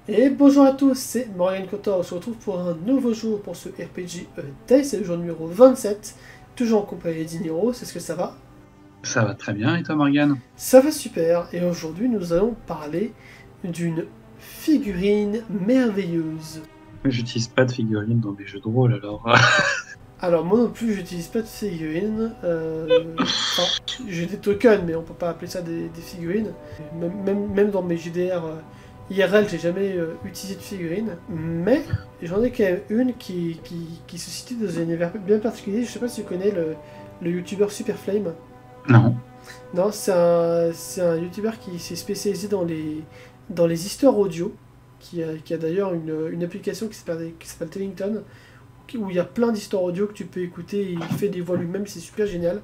Et bonjour à tous, c'est Morgan Cotor. On se retrouve pour un nouveau jour pour ce RPG Day. C'est le jour numéro 27, toujours en compagnie d'Iniro. C'est ce que ça va? Ça va très bien, et toi, Morgane? Ça va super. Et aujourd'hui, nous allons parler d'une figurine merveilleuse. J'utilise pas de figurines dans des jeux de rôle, alors. Alors, moi non plus, j'utilise pas de figurines. Enfin, j'ai des tokens, mais on peut pas appeler ça des figurines. Même dans mes JDR IRL, j'ai jamais utilisé de figurines. Mais j'en ai quand même une qui se situe dans un univers bien particulier. Je sais pas si tu connais le youtubeur Superflame. Non. Non, c'est un youtubeur qui s'est spécialisé dans les histoires audio. Qui a d'ailleurs une application qui s'appelle Tellington où il y a plein d'histoires audio que tu peux écouter, il fait des voix lui-même, c'est super génial.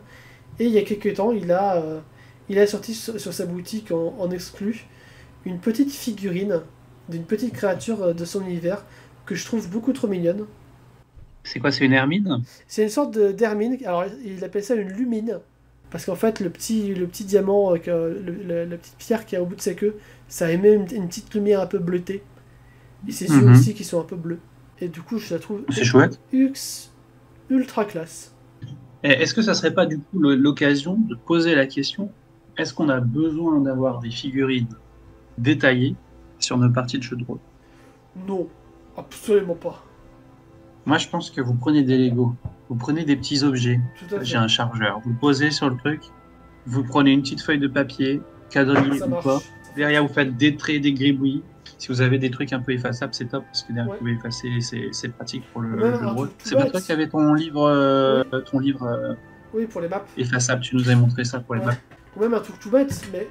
Et il y a quelques temps, il a sorti sur sa boutique en exclu une petite figurine d'une petite créature de son univers que je trouve beaucoup trop mignonne. C'est quoi, c'est une hermine? C'est une sorte d'hermine, alors il appelle ça une lumine, parce qu'en fait le petit diamant, la petite pierre qui est au bout de sa queue, ça émet une petite lumière un peu bleutée. Et ses yeux Mhm. aussi qui sont un peu bleus. Et du coup je la trouve C'est chouette. ultra classe. Et est-ce que ça serait pas, du coup, l'occasion de poser la question, est-ce qu'on a besoin d'avoir des figurines détaillées sur nos parties de jeux de rôle? Non, absolument pas. Moi, je pense que vous prenez des Lego, vous prenez des petits objets. Tout à J'ai fait. un chargeur, vous le posez sur le truc, vous prenez une petite feuille de papier, quadrillée Ça ou pas. marche. Ça Derrière, vous fonctionne. faites des traits, des gribouillis. Si vous avez des trucs un peu effaçables, c'est top, parce que derrière, vous Ouais. pouvez effacer, c'est pratique pour Ou le même jeu de un rôle. truc tout C'est pas toi qui bête. avais ton livre, Oui, oui, pour les maps. effaçable, tu nous avais montré ça pour les Ouais. maps. Ou même un truc tout bête, mais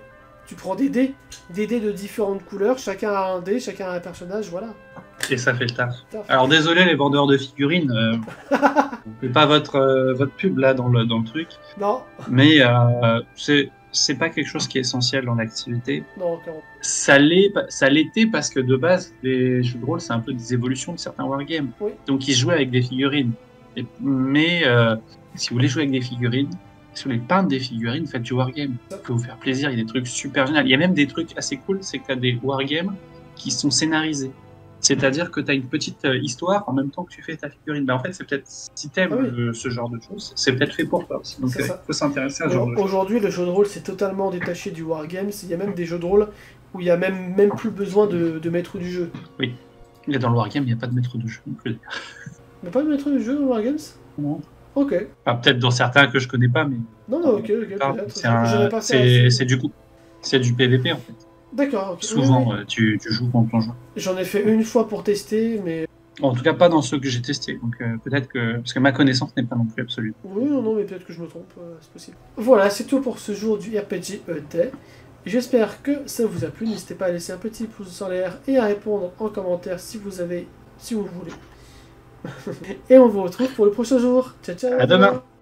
tu prends des dés de différentes couleurs, chacun a un dé, chacun a un personnage, voilà. Et ça fait le taf. Taf. Alors désolé les vendeurs de figurines, on fait pas votre pub là dans le truc, Non, mais c'est pas quelque chose qui est essentiel dans l'activité. non, clairement. Ça l'était parce que de base, les jeux de rôle, c'est un peu des évolutions de certains wargames. Oui, Donc ils se jouaient avec des figurines. Mais si vous voulez jouer avec des figurines, si vous voulez peindre des figurines, faites du wargame. Ça peut vous faire plaisir, il y a des trucs super géniaux. Il y a même des trucs assez cool, c'est que tu as des wargames qui sont scénarisés. C'est-à-dire que tu as une petite histoire en même temps que tu fais ta figurine. Ben, en fait, c'est peut-être, si ah t'aimes oui, ce genre de choses, c'est peut-être fait pour toi aussi. Donc c'est il ça. faut s'intéresser à ce genre de choses. Aujourd'hui, le jeu de rôle s'est totalement détaché du wargame. Il y a même des jeux de rôle où il y a même plus besoin de maître du jeu. Oui. Et dans le wargame, il n'y a pas de maître de jeu non plus. Mais pas de maître du jeu dans wargames. Non. Ok. Enfin, peut-être dans certains que je connais pas, mais Non, non, ok, ok, peut-être. c'est J'en ai pas fait assez. c'est du PVP en fait. D'accord, ok. Oui, oui. Souvent, tu joues contre ton joueur. J'en ai fait une fois pour tester, mais En tout cas, pas dans ceux que j'ai testés. Donc peut-être que parce que ma connaissance n'est pas non plus absolue. oui, non, non, mais peut-être que je me trompe, c'est possible. Voilà, c'est tout pour ce jour du RPG Day. J'espère que ça vous a plu. N'hésitez pas à laisser un petit pouce en l'air et à répondre en commentaire si vous voulez. Et on vous retrouve pour le prochain jour. Ciao, À demain. ciao!